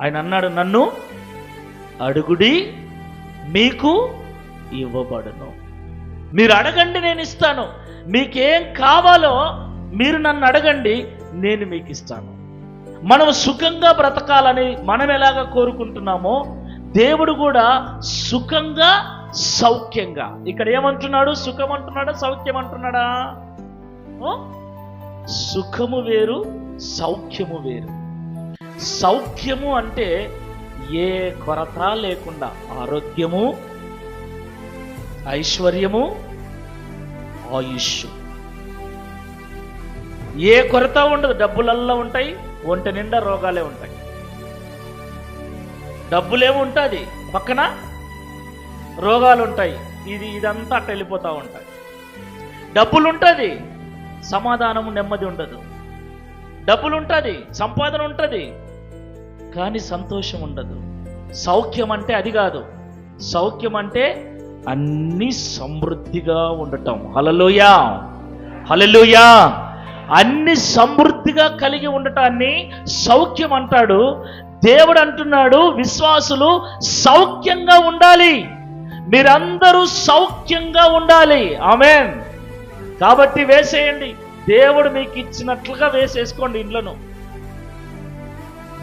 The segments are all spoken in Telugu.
ఆయన అన్నాడు, నన్ను అడుగుడి మీకు ఇవ్వబడును. మీరు అడగండి నేను ఇస్తాను. మీకేం కావాలో మీరు నన్ను అడగండి, నేను మీకు ఇస్తాను. మనం సుఖంగా బ్రతకాలని మనం ఎలాగ కోరుకుంటున్నామో దేవుడు కూడా సుఖంగా సౌఖ్యంగా. ఇక్కడ ఏమంటున్నాడు? సుఖం అంటున్నాడా సౌఖ్యం అంటున్నాడా? సుఖము వేరు, సౌఖ్యము వేరు. సౌఖ్యము అంటే ఏ కొరత లేకుండా ఆరోగ్యము, ఐశ్వర్యము, ఆయుష్, ఏ కొరత ఉండదు. డబ్బులల్లా ఉంటాయి, ఒంటి నిండా రోగాలే ఉంటాయి. డబ్బులేమో ఉంటుంది, పక్కన రోగాలు ఉంటాయి. ఇదంతా అట్ట వెళ్ళిపోతూ ఉంటాయి. డబ్బులు ఉంటుంది, సమాధానము నెమ్మది ఉండదు. డబ్బులు ఉంటుంది, సంపాదన ఉంటుంది, కానీ సంతోషం ఉండదు. సౌఖ్యం అంటే అది కాదు. సౌఖ్యం అంటే అన్ని సమృద్ధిగా ఉండటం. హల్లెలూయా, హల్లెలూయా. అన్ని సమృద్ధిగా కలిగి ఉండటాన్ని సౌఖ్యం అంటాడు. దేవుడు అంటున్నాడు, విశ్వాసులు సౌఖ్యంగా ఉండాలి, మీరందరూ సౌఖ్యంగా ఉండాలి. ఆమేన్. కాబట్టి వేసేయండి, దేవుడు మీకు ఇచ్చినట్లుగా వేసేసుకోండి. ఇంట్లోను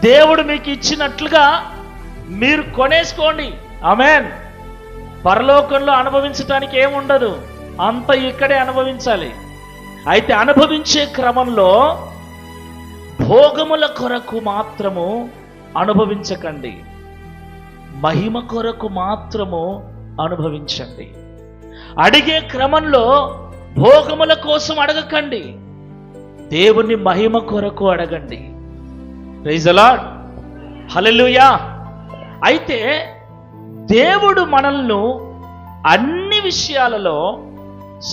దేవుడు మీకు ఇచ్చినట్లుగా మీరు కొనేసుకోండి. ఆమేన్. పరలోకంలో అనుభవించటానికి ఏముండదు, అంత ఇక్కడే అనుభవించాలి. అయితే అనుభవించే క్రమంలో భోగముల కొరకు మాత్రము అనుభవించకండి, మహిమ కొరకు మాత్రము అనుభవించండి. అడిగే క్రమంలో భోగముల కోసం అడగకండి, దేవుని మహిమ కొరకు అడగండి. ప్రైజ్ ది లార్డ్, హల్లెలూయా. అయితే దేవుడు మనల్ని అన్ని విషయాలలో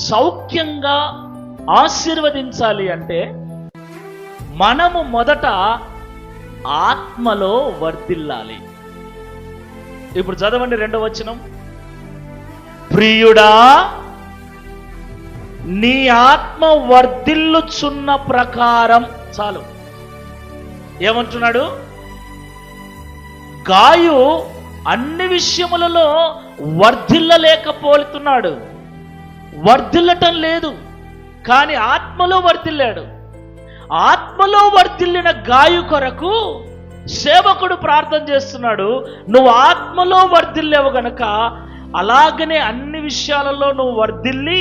సౌఖ్యంగా ఆశీర్వదించాలి అంటే మనము మొదట ఆత్మలో వర్ధిల్లాలి. ఇప్పుడు చదవండి 2వ వచనం. ప్రియుడా, నీ ఆత్మ వర్ధిల్లుచున్న ప్రకారం. చాలు. ఏమంటున్నాడు? గాయు అన్ని విషయములలో వర్ధిల్లలేకపోతున్నాడు, వర్ధిల్లటం లేదు, కానీ ఆత్మలో వర్ధిల్లాడు. ఆత్మలో వర్ధిల్లిన గాయు కొరకు సేవకుడు ప్రార్థన చేస్తున్నాడు. నువ్వు ఆత్మలో వర్ధిల్లేవు గనక అలాగనే అన్ని విషయాలలో నువ్వు వర్ధిల్లి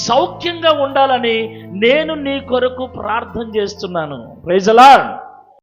సౌఖ్యంగా ఉండాలని నేను నీ కొరకు ప్రార్థన చేస్తున్నాను. Praise the lord.